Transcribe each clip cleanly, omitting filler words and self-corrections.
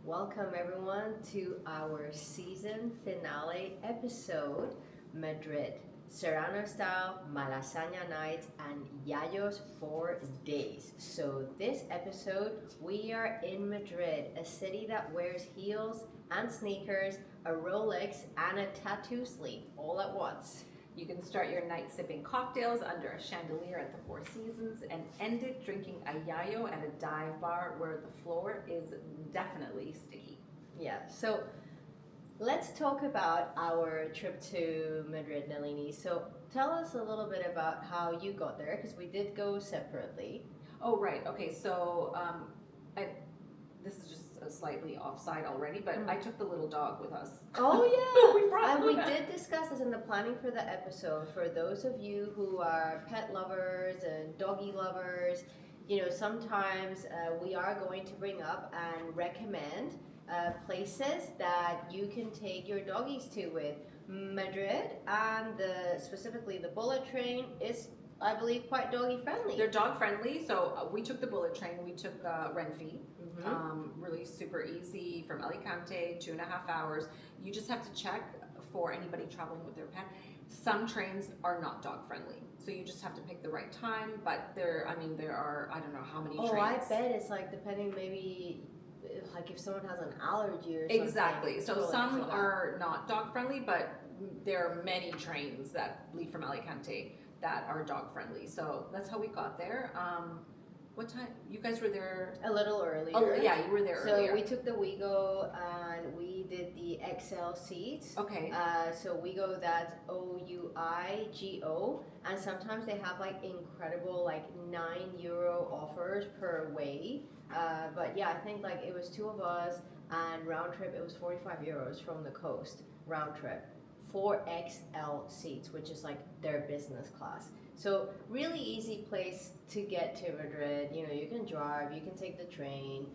Welcome everyone to our season finale episode, Madrid. Serrano style, Malasaña nights, and Yayos for days. So this episode, we are in Madrid, a city that wears heels and sneakers, a Rolex, and a tattoo sleeve all at once. You can start your night sipping cocktails under a chandelier at the Four Seasons and end it drinking a Yayo at a dive bar where the floor is definitely sticky. Yeah, so let's talk about our trip to Madrid, Nalini. So tell us a little bit about how you got there, because we did go separately. Oh, right. Okay, so this is just slightly offside already, but I took the little dog with us. Oh yeah, We brought and we Luna. did discuss this in the planning for the episode. For those of you who are pet lovers and doggy lovers, sometimes we are going to bring up and recommend places that you can take your doggies to with Madrid, and specifically the bullet train is, I believe, quite doggy friendly. They're dog friendly, so we took the bullet train. We took Renfe. Really super easy from Alicante, 2.5 hours. You just have to check for anybody traveling with their pet. Some trains are not dog friendly, so you just have to pick the right time. But there are, I don't know how many trains. Oh, I bet it's like depending maybe like if someone has an allergy or something. Exactly. So Totally some for that. are not dog friendly, but there are many trains that leave from Alicante that are dog friendly. So that's how we got there. What time? You guys were there? A little earlier. Oh, yeah, you were there So earlier. we took the Ouigo and we did the XL seats. Okay. So Ouigo, that's OUIGO, and sometimes they have like incredible like €9 offers per way. But yeah, I think like it was two of us, and round trip it was €45 from the coast round trip. 4XL seats, which is like their business class. So really easy place to get to Madrid. You can drive, you can take the train,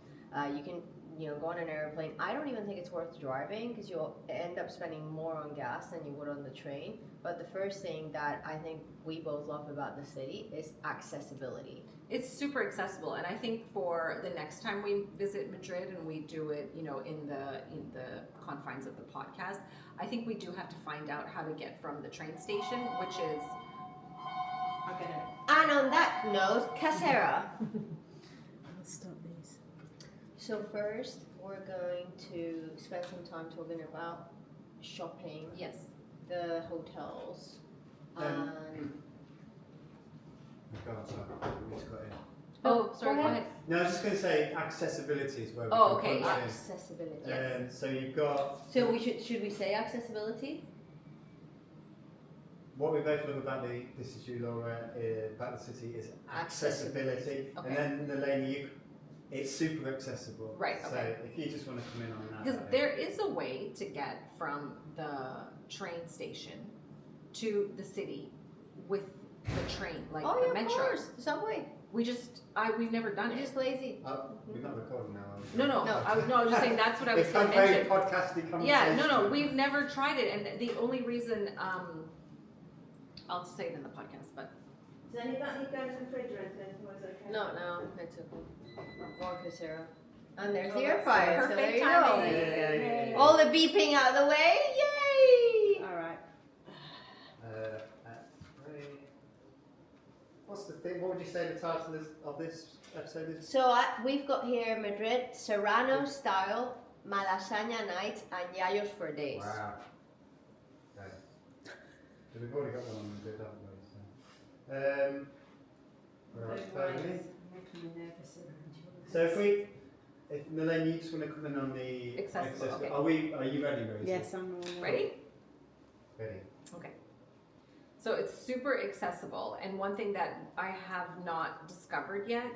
you can go on an airplane. I don't even think it's worth driving because you'll end up spending more on gas than you would on the train. But the first thing that I think we both love about the city is accessibility. It's super accessible, and I think for the next time we visit Madrid and we do it, in the confines of the podcast, I think we do have to find out how to get from the train station, which is And on that note, Casera. I'll stop these. So first, we're going to spend some time talking about shopping, yes. the hotels, Um, and Go on, sorry. We just got in. Oh, sorry. go Go ahead. ahead. No, I was just going to say accessibility is where we Oh, can okay, punch accessibility. in. So you've got So should we say accessibility? what we both love about this is you, Laura, about the city is accessibility. Okay. And then Nalini, it's super accessible. Right, So okay. if you just want to come in on that. Because there is a way to get from the train station to the city with the train, like Oh the yeah, metro. of course, subway. We've never done You're it. just lazy. We're not recording now. are we? No. I was just saying that's what I was It's going a to very mention. podcasty conversation. Yeah, no, we've never tried it, and the only reason, I'll say it in the podcast, but Does any got any guys refrigerant in? Was okay? No, it's okay. Go on, Casera. And there's Oh, the air that's fryer. So there perfect you timing. go. Yay. All the beeping out of the way. Yay! All right. What's the thing? What would you say the title of this episode is? So we've got here Madrid Serrano style Malasaña nights and Yayos for days. Wow. Okay. So we've already got one on the good, haven't we? So, right, finally. Making me nervous around you. So if Nalini, you just want to come in on the Accessible, okay. Are you ready, Rosie? Yes, I'm all ready? Ready. Okay. So it's super accessible, and one thing that I have not discovered yet,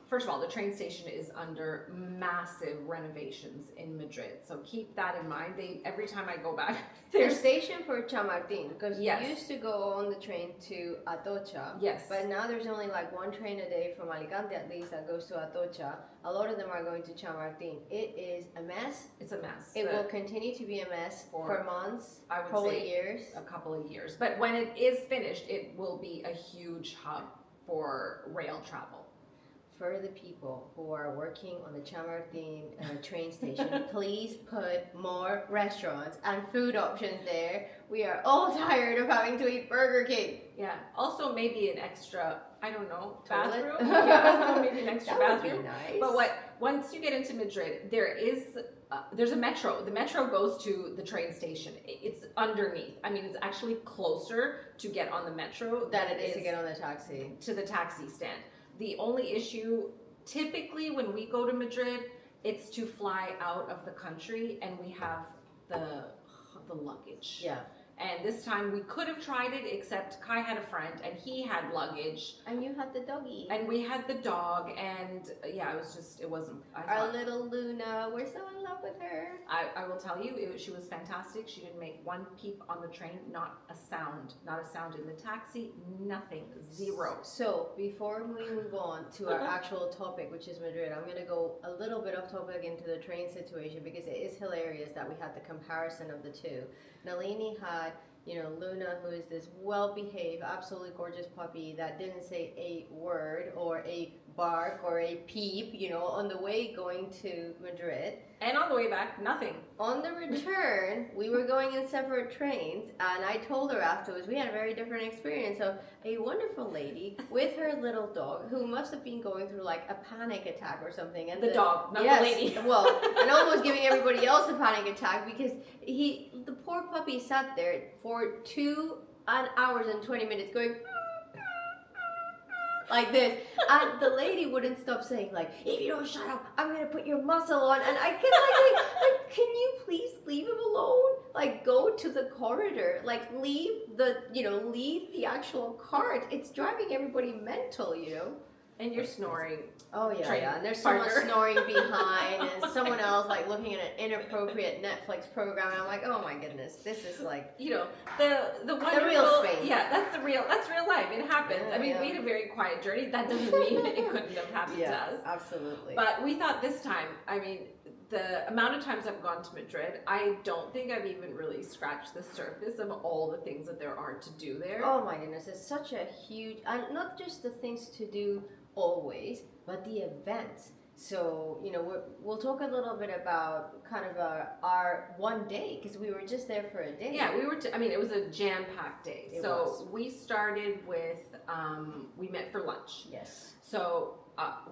first of all, the train station is under massive renovations in Madrid, so keep that in mind. Every time I go back, There's there's station for Chamartin because Yes. you used to go on the train to Atocha. yes, But now there's only like one train a day from Alicante at least that goes to Atocha. A lot of them are going to Chamartin. It is a mess. it's a mess. It but will continue to be a mess for months, I would probably say years. a couple of years, but when it is finished, it will be a huge hub for rail travel. for the people who are working on the Chamartin train station, please put more restaurants and food options there. We are all tired of having to eat Burger King. Yeah. Also, maybe an extra, I don't know, Toilet? bathroom. Yeah, maybe an extra That would be bathroom. nice. But once you get into Madrid, there's a metro. The metro goes to the train station. It's underneath. I mean, it's actually closer to get on the metro Than it is to get on the taxi. to the taxi stand. The only issue, typically when we go to Madrid, it's to fly out of the country, and we have the luggage. Yeah. And this time we could have tried it, except Kai had a friend and he had luggage, And you had the doggy. and we had the dog, and yeah, it wasn't. Our little Luna, we're so in love with her. I will tell you, she was fantastic. She didn't make one peep on the train, not a sound in the taxi, nothing, zero. So before we move on to our actual topic, which is Madrid, I'm going to go a little bit off topic into the train situation because it is hilarious that we had the comparison of the two. Nalini had, Luna, who is this well-behaved, absolutely gorgeous puppy that didn't say a word or a bark or a peep, on the way going to Madrid. And on the way back, nothing. On the return, we were going in separate trains, and I told her afterwards we had a very different experience of a wonderful lady with her little dog who must have been going through like a panic attack or something. And The dog, not yes, the lady. Well, and almost giving everybody else a panic attack because the poor puppy sat there for 2 hours and 20 minutes going like this, and the lady wouldn't stop saying like, if you don't shut up, I'm gonna put your muscle on. And I can like, can you please leave him alone? Like, go to the corridor, like leave the actual cart. It's driving everybody mental, And you're snoring. Oh yeah, Train yeah. And there's someone partner. snoring behind, and someone else like looking at an inappropriate Netflix program. And I'm like, oh my goodness, this is like The wonderful, real Spain. Yeah, that's real life. It happens. Yeah, I mean, yeah. we had a very quiet journey. That doesn't mean it couldn't have happened to us. absolutely. But we thought this time, I mean, the amount of times I've gone to Madrid, I don't think I've even really scratched the surface of all the things that there are to do there. Oh my goodness, it's such a huge, and not just the things to do always, but the events. So, we'll talk a little bit about kind of our one day, because we were just there for a day. Yeah, it was a jam-packed day. It So was. we started with, we met for lunch. Yes. So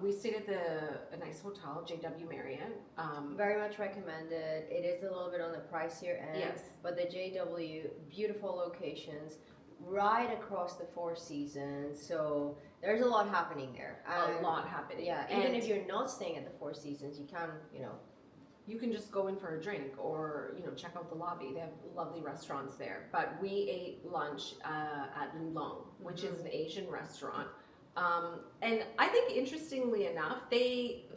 we stayed at a nice hotel, JW Marriott. Very much recommended. It is a little bit on the pricier end. Yes. But the JW, beautiful locations, right across the Four Seasons. So there's a lot happening there. A lot happening. Yeah, And even if you're not staying at the Four Seasons, you can, you can just go in for a drink or, check out the lobby. They have lovely restaurants there. But we ate lunch at Li Long, which is an Asian restaurant. And I think, interestingly enough,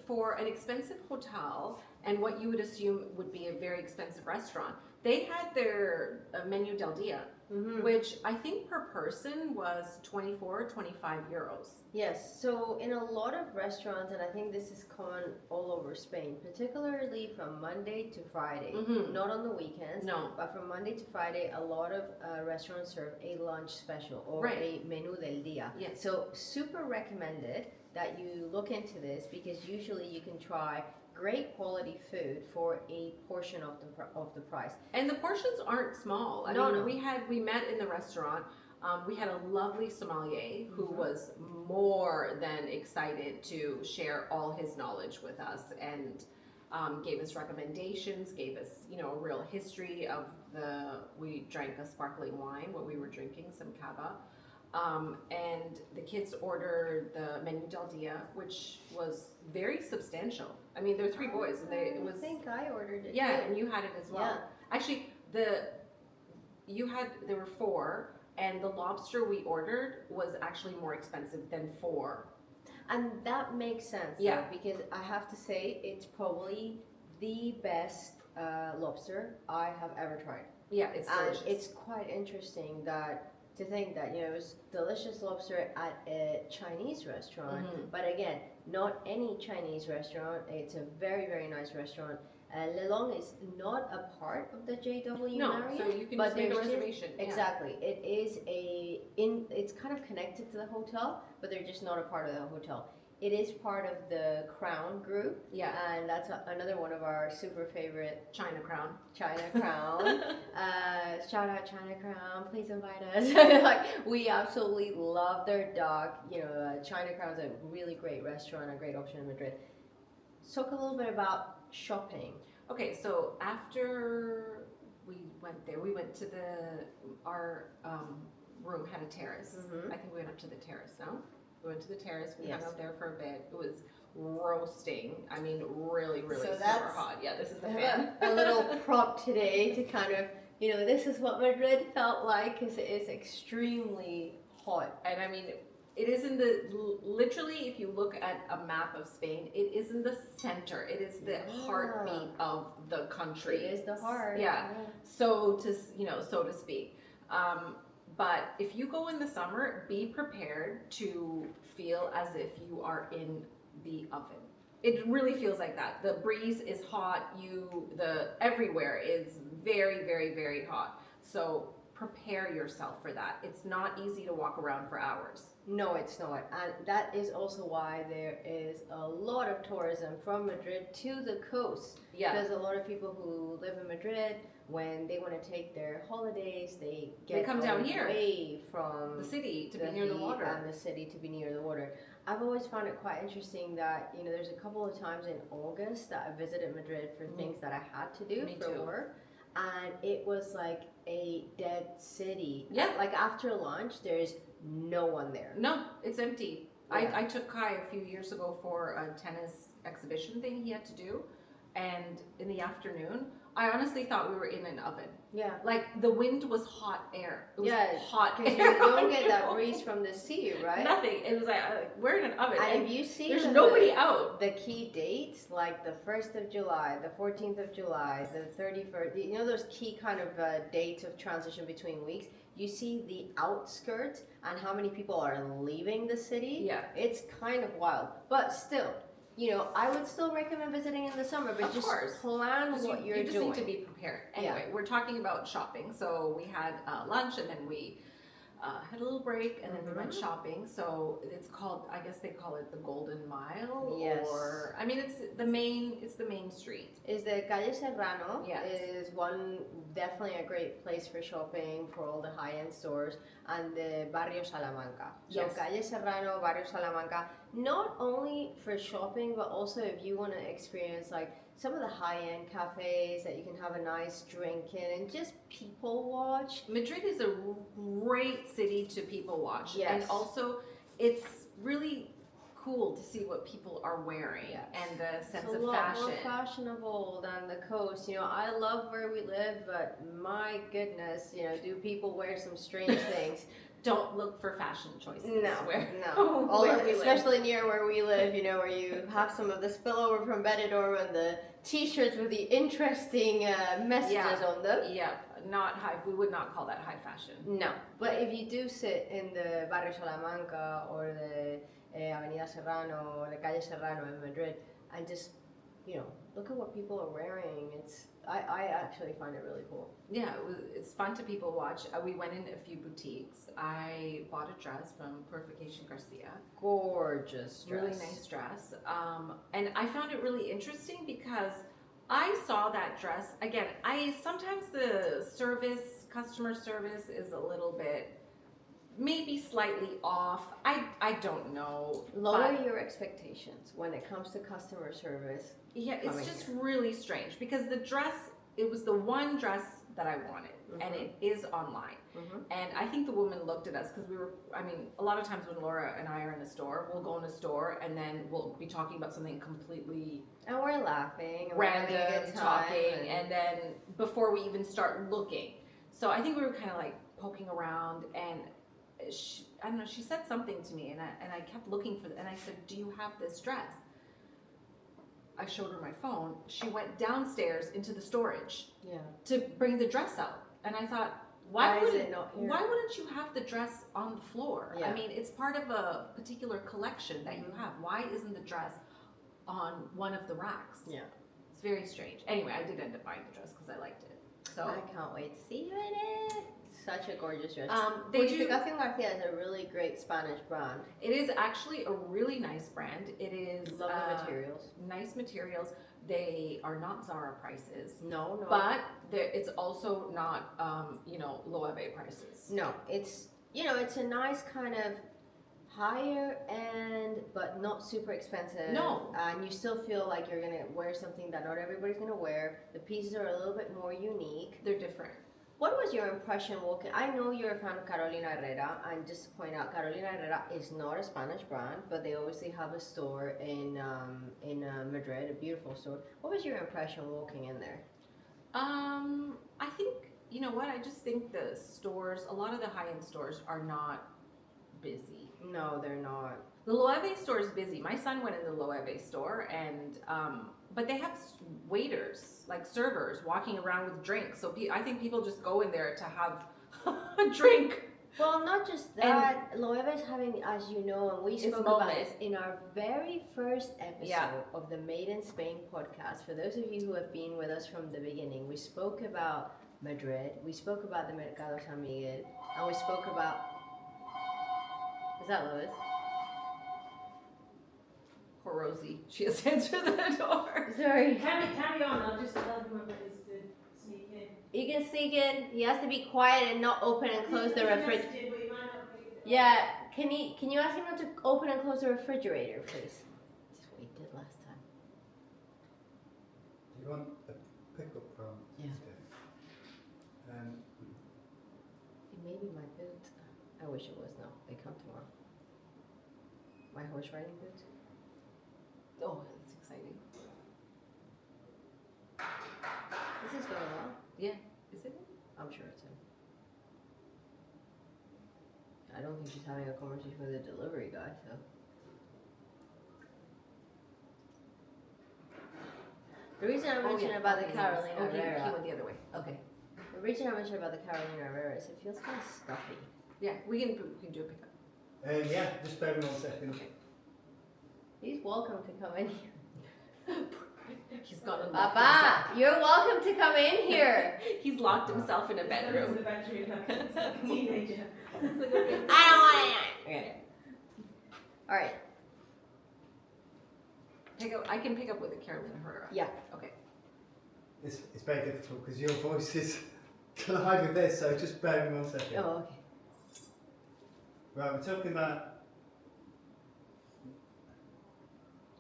for an expensive hotel and what you would assume would be a very expensive restaurant, they had their menu del dia, which I think per person was 24, 25 euros. Yes, so in a lot of restaurants, and I think this is common all over Spain, particularly from Monday to Friday, not on the weekends, No. but from Monday to Friday, a lot of restaurants serve a lunch special or Right. a menú del día. Yes. So super recommended that you look into this because usually you can try great quality food for a portion of the price. And the portions aren't small. I No, mean, no. we met in the restaurant. We had a lovely sommelier who was more than excited to share all his knowledge with us and gave us recommendations, gave us, a real history of we drank a sparkling wine, what we were drinking, some cava. And the kids ordered the menu del dia, which was very substantial. I mean, there are 3 boys, and I think I ordered it. yeah, too. and you had it as well. Yeah. Actually, there were 4, and the lobster we ordered was actually more expensive than 4. And that makes sense, Yeah. though, because I have to say it's probably the best lobster I have ever tried. Yeah, it's And delicious. it's quite interesting to think that it was delicious lobster at a Chinese restaurant, but again, not any Chinese restaurant. It's a very, very nice restaurant. Li Long is not a part of the JW no, Marriott, so you can but just make a there's just- reservation. Yeah. Exactly. It is it's kind of connected to the hotel, but they're just not a part of the hotel. it is part of the Crown group, Yeah. and that's another one of our super favorite China Crown. China Crown. Shout out China Crown, please invite us. Like, we absolutely love their dog. You know, China Crown's a really great restaurant, a great option in Madrid. Talk a little bit about shopping. Okay, so after we went there, we went to our room had a terrace. Mhm. I think we went up to the terrace, no? We went to the terrace, we Yes. hung out there for a bit. It was roasting. I mean, really, really So super that's- hot. Yeah, this is the I fan. have a little prop today to kind of, you know, this is what Madrid felt like, because it is extremely hot. And I mean, it is in literally, if you look at a map of Spain, it is in the center. It is the Yeah. heartbeat of the country. It is the heart. Yeah. So to speak. But if you go in the summer, be prepared to feel as if you are in the oven. It really feels like that. The breeze is hot. Everywhere is very, very, very hot. So prepare yourself for that. It's not easy to walk around for hours. No, it's not. And that is also why there is a lot of tourism from Madrid to the coast. Yeah. Because a lot of people who live in Madrid, when they want to take their holidays, they come down here. away from The city to be near the heat water. and the city to be near the water. I've always found it quite interesting that, you know, there's a couple of times in August that I visited Madrid for things that I had to do Me for too. work, and it was like a dead city. Yeah. Like after lunch, there's no one there. No, it's empty. Yeah. I took Kai a few years ago for a tennis exhibition thing he had to do, and in the afternoon, I honestly thought we were in an oven. Yeah. Like the wind was hot air. It was Yeah, hot Because air. you don't get that breeze from the sea, right? Nothing. It was like we're in an oven. And And if you see there's the- nobody out. the key dates, like the 1st of July, the 14th of July, the 31st, you know those key kind of dates of transition between weeks, you see the outskirts and how many people are leaving the city. Yeah. It's kind of wild. But still, you know, I would still recommend visiting in the summer, but Of just course. plan what you you're just doing. need to be prepared. Anyway, we're talking about shopping. So we had lunch and then we had a little break and then we went shopping. So it's called, I guess they call it the Golden Mile. Yes. Or I mean, it's the main street. Is the Calle Serrano. Yeah. Is one definitely a great place for shopping for all the high-end stores, and the Barrio Salamanca. So Yes. Calle Serrano, Barrio Salamanca, not only for shopping, but also if you want to experience like some of the high-end cafes that you can have a nice drink in and just people watch. Madrid is a great city to people watch. Yes. And also, it's really cool to see what people are wearing Yes. and the sense It's a of lot fashion. more fashionable than the coast. You know, I love where we live, but my goodness, you know, do people wear some strange things? Don't look for fashion choices. No, where, no. where we live. Especially near where we live, you know, where you have some of the spillover from Benidorm and the T-shirts with the interesting messages on them. Yeah, not high. We would not call that high fashion. No, but if you do sit in the Barrio Salamanca or the Avenida Serrano or the Calle Serrano in Madrid and just, you know, look at what people are wearing, I actually find it really cool. Yeah, it's fun to people watch. We went in a few boutiques. I bought a dress from Purification Garcia. Gorgeous dress. Really nice dress. And I found it really interesting because I saw that dress. Again, sometimes the customer service is a little bit, maybe slightly off. I don't know. Lower but- your expectations when it comes to customer service. Yeah, it's coming just really strange because the dress, it was the one dress that I wanted, and it is online. And I think the woman looked at us because a lot of times when Laura and I are in a store, we'll go in a store and then we'll be talking about something completely And we're laughing, and we're having a random, good time, talking, and then before we even start looking. So I think we were kind of like poking around, and I don't know, she said something to me, and I kept looking for it, and I said, "Do you have this dress?" I showed her my phone. She went downstairs into the storage Yeah. to bring the dress out, and I thought, Why is it not here? why wouldn't you have the dress on the floor? Yeah. I mean, it's part of a particular collection that you have. Why isn't the dress on one of the racks? Yeah. It's very strange. Anyway, I did end up buying the dress because I liked it. So I can't wait to see you in it. Such a gorgeous dress. they do. Purificación García is a really great Spanish brand. It is actually a really nice brand. It is Love the materials. nice materials. They are not Zara prices, No. but it's also not Loewe prices. No, it's it's a nice kind of higher end, but not super expensive. No. And you still feel like you're gonna wear something that not everybody's gonna wear. The pieces are a little bit more unique. They're different. What was your impression walking? I know you're a fan of Carolina Herrera, and just to point out, Carolina Herrera is not a Spanish brand, but they obviously have a store in Madrid, a beautiful store. What was your impression walking in there? I think you know what? I just think the stores, a lot of the high-end stores, are not busy. No, they're not. The Loewe store is busy. My son went in the Loewe store, and but they have waiters, like servers, walking around with drinks. So I think people just go in there to have a drink. Well, not just that. Loewe is having, as you know, and we spoke about this in our very first episode of the Made in Spain podcast. For those of you who have been with us from the beginning, we spoke about Madrid, we spoke about the Mercado San Miguel, and we spoke about... Is that Lois? Poor Rosie. She has answered the door. Sorry. Carry on, I'll just tell whoever it is to sneak in. You can sneak in. He has to be quiet and not open and close the refrigerator. But you might not pick it up. Yeah, can you ask him not to open and close the refrigerator, please? Just what he did last time. Do you want a pickup from? Yeah. It may be my boots. I wish it was. No, they come tomorrow. My horse riding boots. Oh, that's exciting. This is going well. Yeah, is it? I'm sure it's him. I don't think she's having a conversation with a delivery guy, so. The reason I mentioned about the Carolina Herrera. He went the other way. Okay. The reason I mentioned about the Carolina Herrera is it feels kind of stuffy. Yeah, we can do a pickup. Yeah, just bear with me 1 second. He's welcome to come in here. He's got a Papa, you're welcome to come in here. He's locked himself in a In bedroom. the bedroom like a teenager. I don't want it. Okay. All right. I can pick up with the Carolina Herrera. Yeah. Okay. It's very difficult because your voice is collide with this, so just bear with me 1 second. Oh, okay. Right, we're talking about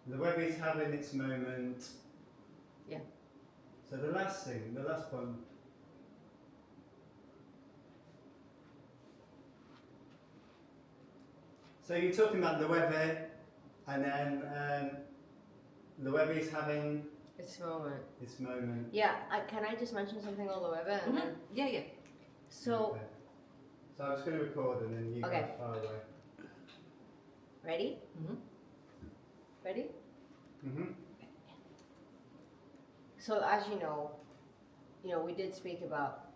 the weather is having its moment. Yeah. So the last one. So you're talking about the weather, and then the weather is having It's moment. its moment. Yeah. Can I just mention something on the web? And then, Yeah. so, Okay. So I'm just going to record, and then you Okay. go far away. ready? Mhm. Ready? Mhm. So as you know, we did speak about,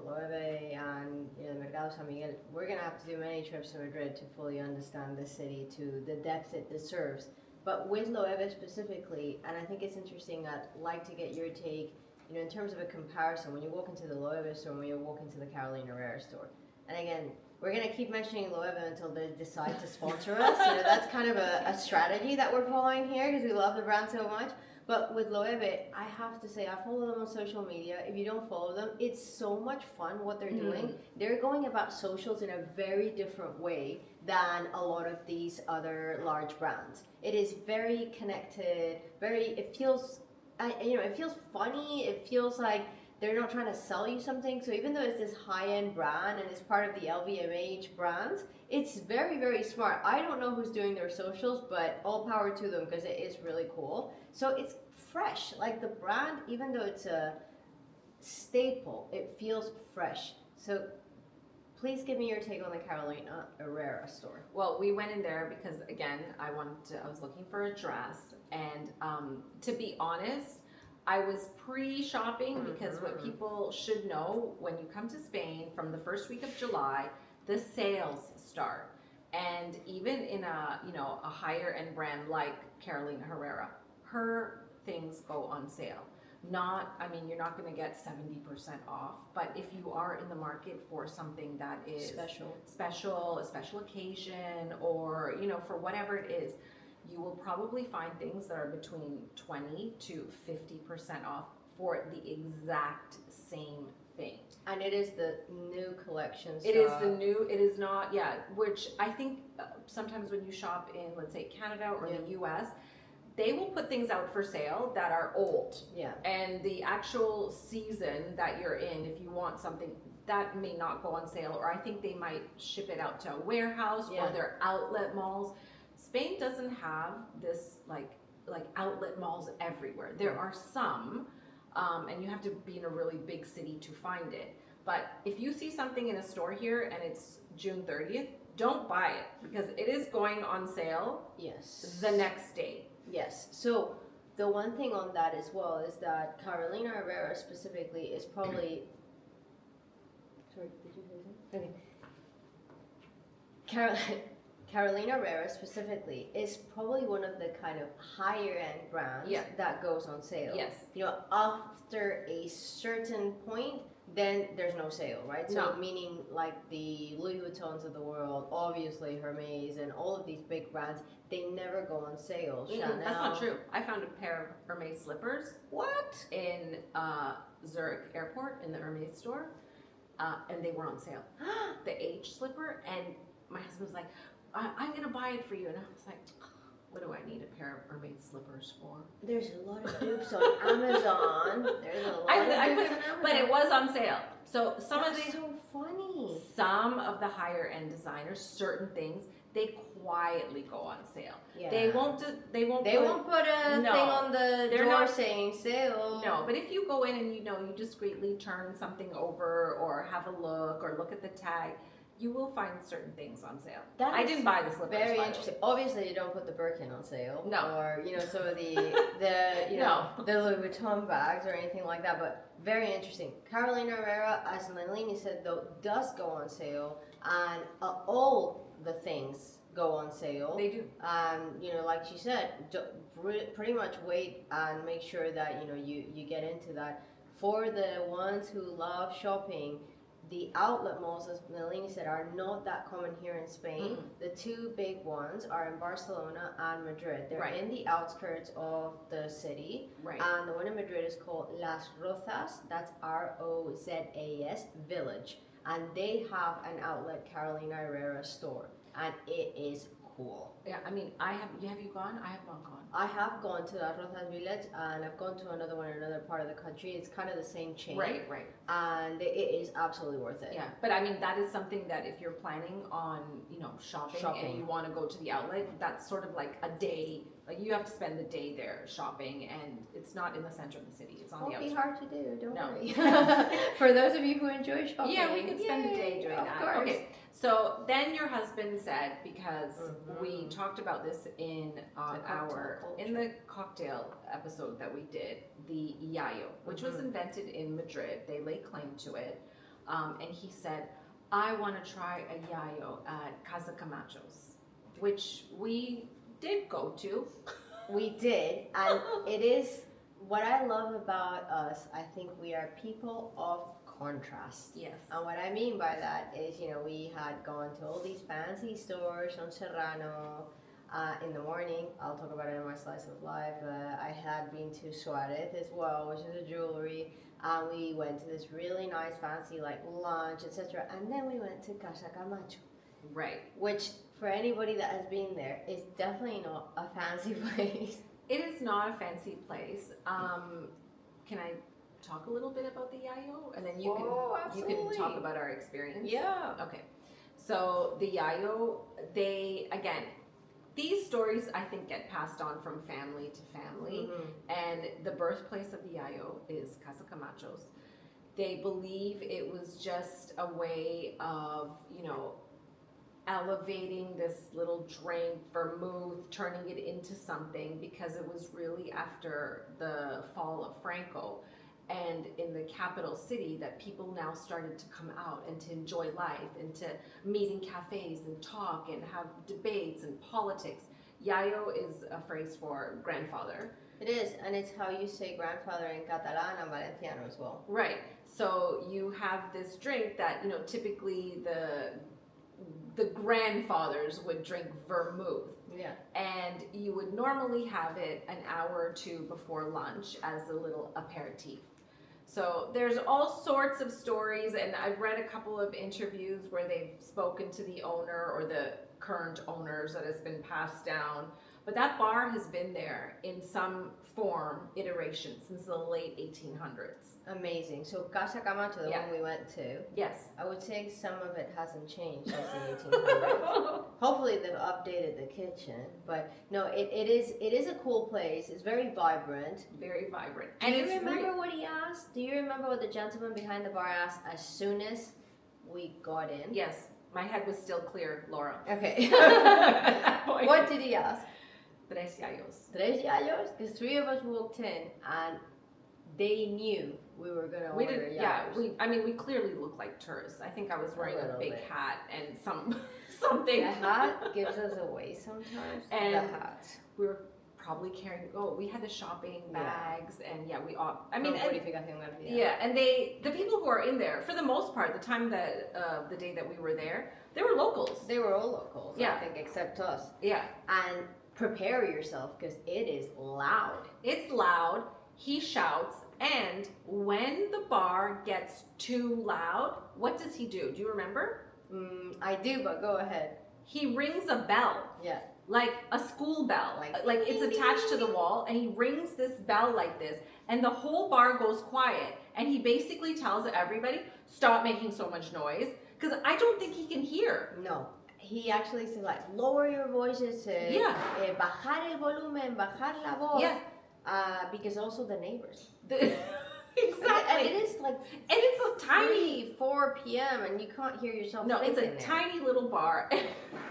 Loewe and the Mercado San Miguel. We're gonna have to do many trips to Madrid to fully understand the city to the depth it deserves. But with Loewe specifically, and I think it's interesting, I'd like to get your take, in terms of a comparison when you walk into the Loewe store and when you walk into the Carolina Herrera store. And again, we're gonna keep mentioning Loewe until they decide to sponsor us. That's kind of a strategy that we're following here because we love the brand so much. But with Loewe, I have to say, I follow them on social media. If you don't follow them, it's so much fun what they're doing. They're going about socials in a very different way than a lot of these other large brands. It is very connected, it feels, it feels funny. It feels like they're not trying to sell you something. So even though it's this high-end brand and it's part of the LVMH brands, it's very, very smart. I don't know who's doing their socials, but all power to them because it is really cool. So it's fresh. Like the brand, even though it's a staple, it feels fresh. So please give me your take on the Carolina Herrera store. Well, we went in there because again, I was looking for a dress, and to be honest, I was pre-shopping because what people should know when you come to Spain from the first week of July, the sales start. And even in a higher end brand like Carolina Herrera, her things go on sale. you're not going to get 70% off, but if you are in the market for something that is Special. a special occasion, or, for whatever it is, you will probably find things that are between 20 to 50% off for the exact same thing. And it is the new collection stuff. It is not, which I think sometimes when you shop in, let's say, Canada or the US, they will put things out for sale that are old. Yeah. And the actual season that you're in, if you want something, that may not go on sale, or I think they might ship it out to a warehouse or their outlet malls. Spain doesn't have this like outlet malls everywhere. There are some, and you have to be in a really big city to find it. But if you see something in a store here and it's June 30th, don't buy it, because it is going on sale the next day. Yes. So the one thing on that as well is that Carolina Herrera specifically is probably. Sorry, did you say something? Okay. Carolina Herrera specifically is probably one of the kind of higher end brands that goes on sale. Yes. After a certain point, then there's no sale, right? So meaning like the Louis Vuittons of the world, obviously Hermes and all of these big brands, they never go on sale. Chanel. That's not true. I found a pair of Hermes slippers. What? In Zurich airport, in the Hermes store, and they were on sale. The H slipper, and my husband was like, I'm gonna buy it for you, and I was like, what do I need a pair of Hermes slippers for? There's a lot of dupes on Amazon. There's a lot of dupes on Amazon. But it was on sale. So That's so funny. Some of the higher end designers, certain things, they quietly go on sale. Yeah. They won't put a thing on the door saying sale. No, but if you go in and you discreetly turn something over or have a look or look at the tag, you will find certain things on sale. I didn't buy the slippers. Very interesting. Obviously, you don't put the Birkin on sale. No. Or some of the the Louis Vuitton bags or anything like that. But very interesting. Carolina Herrera, as Nalini said, though, does go on sale, and all the things go on sale. They do. Like she said, pretty much wait and make sure that you get into that. For the ones who love shopping, the outlet malls, as Nalini said, are not that common here in Spain. The two big ones are in Barcelona and Madrid. They're in the outskirts of the city. Right. And the one in Madrid is called Las Rozas. That's Rozas Village. And they have an outlet Carolina Herrera store. And it is cool. Yeah, have you gone? I have not gone. I have gone to Las Rozas Village, and I've gone to another one in another part of the country. It's kind of the same chain. Right. And it is absolutely worth it. Yeah, but that is something that if you're planning on, shopping and you want to go to the outlet, that's sort of like a day. Like, you have to spend the day there shopping, and it's not in the center of the city. It's on the outskirts. Won't be hard to do, don't worry. For those of you who enjoy shopping. Yeah, we could spend a day doing that. Course. Okay, so then your husband said, because we talked about this in the cocktail episode that we did, the Yayo, which was invented in Madrid. They lay claim to it, and he said, I want to try a Yayo at Casa Camacho's, which we did go to. We did, and it is what I love about us. I think we are people of contrast. Yes. And what I mean by that is, we had gone to all these fancy stores on Serrano in the morning. I'll talk about it in my slice of life. I had been to Suarez as well, which is a jewelry. And we went to this really nice fancy lunch, etc. And then we went to Casa Camacho. Right. Which, for anybody that has been there, is definitely not a fancy place. It is not a fancy place. Can I talk a little bit about the Yayo, and then you can talk about our experience? Yeah. Okay. So the Yayo, these stories I think get passed on from family to family, and the birthplace of the Yayo is Casa Camacho's. They believe it was just a way of, elevating this little drink, vermouth, turning it into something, because it was really after the fall of Franco and in the capital city that people now started to come out and to enjoy life and to meet in cafes and talk and have debates and politics. Yayo is a phrase for grandfather. It is, and it's how you say grandfather in Catalan and Valenciano as well. Right. So you have this drink that, you know, typically the grandfathers would drink vermouth. Yeah. And you would normally have it an hour or two before lunch as a little aperitif. So there's all sorts of stories, and I've read a couple of interviews where they've spoken to the owner or the current owners that has been passed down. But that bar has been there in some form, iteration, since the late 1800s. Amazing. So Casa Camacho, the one we went to, Yes. I would say some of it hasn't changed since the 1800s. Hopefully they've updated the kitchen, but no, it is a cool place. It's very vibrant. Very vibrant. Do you remember what he asked? Do you remember what the gentleman behind the bar asked as soon as we got in? Yes. My head was still clear, Laura. Okay. At that point. What did he ask? Tres yayos. Tres yayos? Because 3 of us walked in and they knew we were gonna We order did, yayos. yeah. We clearly looked like tourists. I think I was wearing a little big bit. hat and something. The hat gives us away sometimes. And the hat. we were probably carrying. Oh, we had the shopping Yeah. bags, and yeah, we all. I mean, Con and, purificación garcía. yeah, and the people who are in there, for the most part, the time that the day that we were there, they were locals. They were all locals, Yeah. I think, except us. Yeah, And prepare yourself because it is loud. it's loud. He shouts, and when the bar gets too loud, what does he do? Do you remember? I do, but go ahead. He rings a bell. Yeah. Like a school bell. Like It's attached to the wall, and he rings this bell like this, and the whole bar goes quiet, and he basically tells everybody, stop making so much noise, because I don't think he can hear. No. He actually says like, lower your voices, bajar el volumen, bajar la voz. Yeah. Because also the neighbors. Exactly. And it is like And it's a tiny, 3, 4 p.m. and you can't hear yourself no, it's a thinking there. tiny little bar.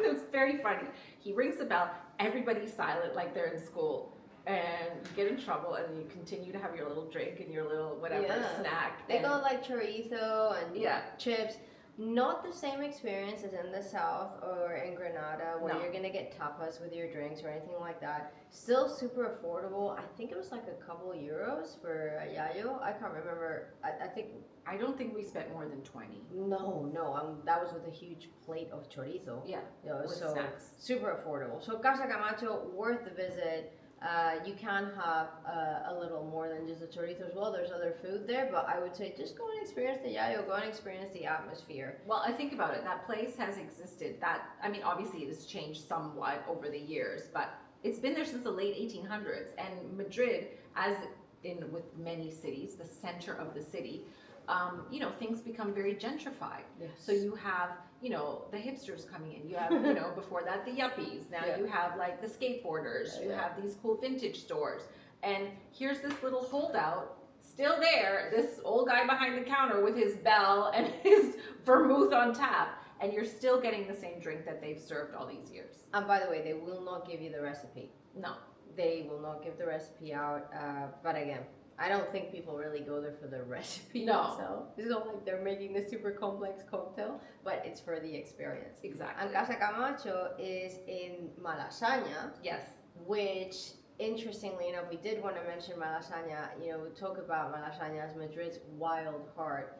It's very funny. He rings the bell, everybody's silent like they're in school, and you get in trouble, and you continue to have your little drink and your little whatever Yeah. snack. They and, got like chorizo and Yeah. chips. Not the same experience as in the south or in Granada where No. you're gonna get tapas with your drinks or anything like that. Still super affordable. I think it was like a couple euros for a yayo. I can't remember. I think I don't think we spent more than 20. no. That was with a huge plate of chorizo. Yeah, You know, with so snacks. super affordable. So Casa Camacho, worth the visit. You can have a little more than just the chorizo as well. There's other food there, but I would say just go and experience the yayo. Go and experience the atmosphere. Well, I think about it. That place has existed. Obviously it has changed somewhat over the years, but it's been there since the late 1800s. And Madrid, as in with many cities, the center of the city, things become very gentrified. Yes. So you have, the hipsters coming in. You have, before that, the yuppies. Now Yeah. you have like the skateboarders. You Yeah. have these cool vintage stores. And here's this little holdout, still there, this old guy behind the counter with his bell and his vermouth on tap. And you're still getting the same drink that they've served all these years. And by the way, they will not give you the recipe. No. They will not give the recipe out. But again, I don't think people really go there for the recipe No. itself. It's not like they're making this super complex cocktail, but it's for the experience. Exactly. And Casa Camacho is in Malasaña, Yes. which, interestingly enough, we did want to mention Malasaña. We talk about Malasaña as Madrid's wild heart.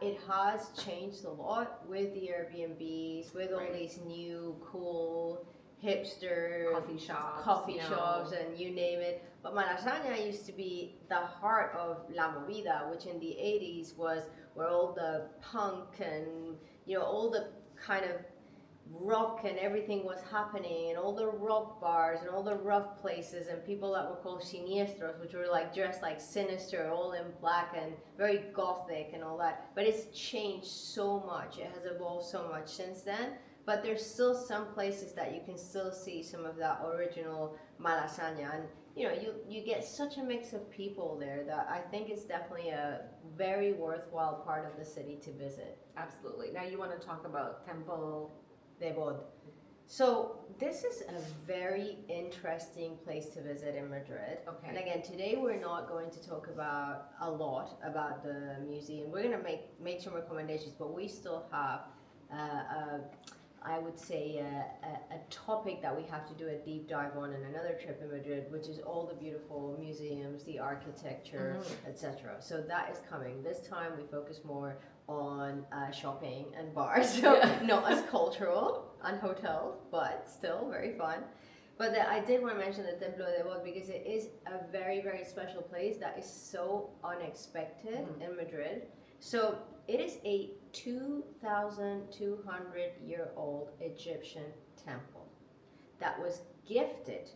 It has changed a lot with the Airbnbs, with all Right. these new cool hipster Coffee shops. shops and you name it. But Malasaña used to be the heart of La Movida, which in the 80s was where all the punk and all the kind of rock and everything was happening, and all the rock bars and all the rough places and people that were called siniestros, which were like dressed like sinister, all in black and very gothic and all that. But it's changed so much. It has evolved so much since then. But there's still some places that you can still see some of that original Malasaña, and you get such a mix of people there that I think it's definitely a very worthwhile part of the city to visit. Absolutely. Now you want to talk about Temple De Bod. So this is a very interesting place to visit in Madrid. Okay. And again, today we're not going to talk about a lot about the museum. We're going to make some recommendations, but we still have I would say a topic that we have to do a deep dive on in another trip in Madrid, which is all the beautiful museums, the architecture, etc. So that is coming. This time we focus more on shopping and bars, so not as cultural, and hotels, but still very fun. But I did want to mention the Templo de Bod because it is a very, very special place that is so unexpected in Madrid. So it is a 2,200-year-old Egyptian temple that was gifted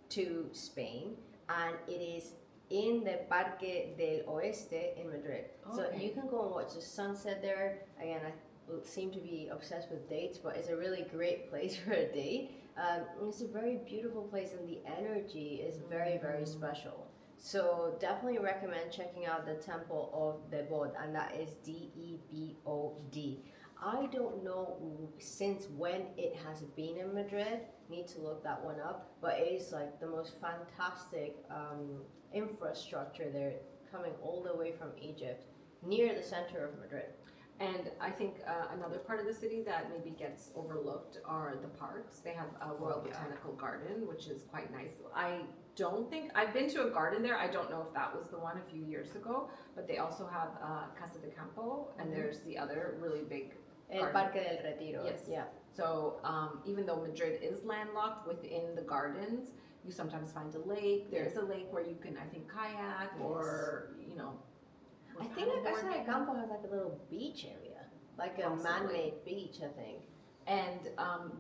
to Spain, and it is in the Parque del Oeste in Madrid. So you can go and watch the sunset there. Again, I seem to be obsessed with dates, but it's a really great place for a date. It's a very beautiful place, and the energy is very, very special. So definitely recommend checking out the Temple of Debod, and that is D-E-B-O-D. I don't know since when it has been in Madrid. Need to look that one up. But it is like the most fantastic infrastructure there, coming all the way from Egypt, near the center of Madrid. And I think another part of the city that maybe gets overlooked are the parks. They have a Royal Botanical Garden, which is quite nice. I don't think, I've been to a garden there. I don't know if that was the one a few years ago, but they also have Casa de Campo, and there's the other really big El Parque del Retiro. Yes. Yeah. So even though Madrid is landlocked, within the gardens, you sometimes find a lake. There is a lake where you can, I think, kayak or, you know, I think like Casa de Campo has like a little beach area, like a man-made beach, I think. And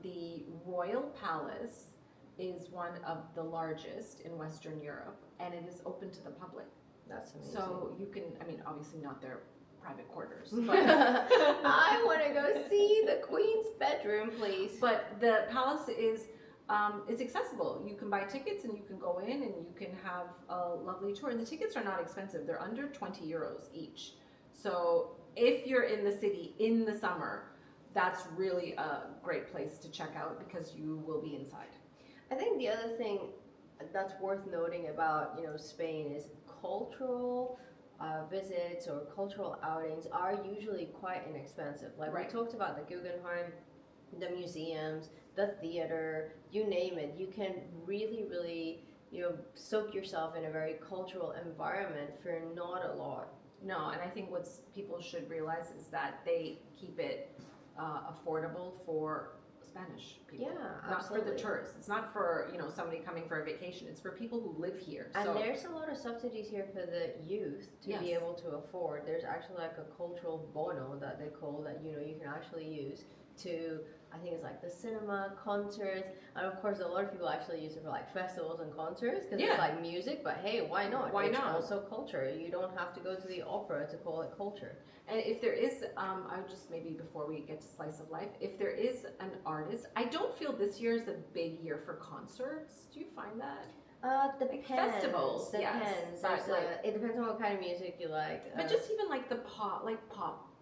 the Royal Palace is one of the largest in Western Europe, and it is open to the public. That's amazing. So you can, I mean, obviously not their private quarters, but I want to go see the Queen's bedroom, please. But the palace is it's accessible. You can buy tickets and you can go in and you can have a lovely tour. And the tickets are not expensive. They're under 20 euros each. So if you're in the city in the summer, that's really a great place to check out because you will be inside. I think the other thing that's worth noting about, you know, Spain is cultural visits or cultural outings are usually quite inexpensive. Like we talked about the Guggenheim, the museums, the theater, you name it. You can really, really, you know, soak yourself in a very cultural environment for not a lot. No, and I think what people should realize is that they keep it affordable for Spanish people. Yeah, not absolutely. for the tourists. It's not for, you know, somebody coming for a vacation. It's for people who live here. And so there's a lot of subsidies here for the youth to be able to afford. There's actually like a cultural bono that they call that, you know, you can actually use to, I think it's like the cinema, concerts, and of course a lot of people actually use it for like festivals and concerts because it's like music, but hey, why not? Why it's not? Also culture. You don't have to go to the opera to call it culture. And if there is, I would just maybe before we get to Slice of Life, if there is an artist, I don't feel this year is a big year for concerts. Do you find that? Depends. Festivals, Depends. yes. But it depends on what kind of music you like. But just even like the pop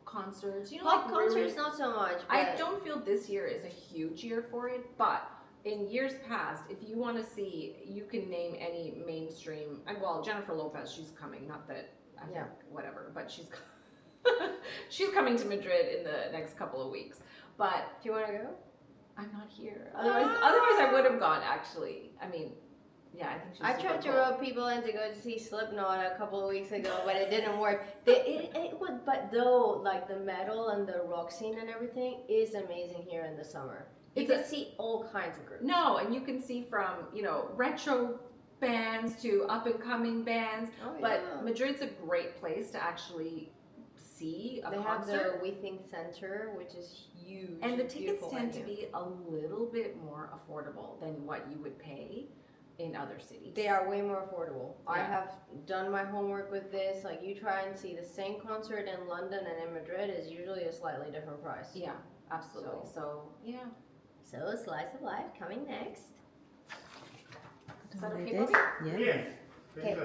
concerts, you know, pop like concerts, really, not so much. But I don't feel this year is a huge year for it, but in years past, if you want to see, you can name any mainstream. Well, Jennifer Lopez, she's coming. Not that I think whatever, but she's she's coming to Madrid in the next couple of weeks. But do you want to go? I'm not here. Otherwise I would have gone. Actually, I mean, yeah, I think she's. I tried to rope people in to go to see Slipknot a couple of weeks ago, but it didn't work. But though, like the metal and the rock scene and everything is amazing here in the summer. You can see all kinds of groups. No, and you can see from, you know, retro bands to up and coming bands. Oh, but Madrid's a great place to actually see a concert. They have the We Think Center, which is huge. And the tickets tend to be a little bit more affordable than what you would pay in other cities. They are way more affordable. Yeah. I have done my homework with this. Like, you try and see the same concert in London and in Madrid is usually a slightly different price. Yeah, absolutely. So yeah. So, Slice of Life coming next. Is that okay, Like Bobby? this? Yeah. Yeah. Very Okay. good.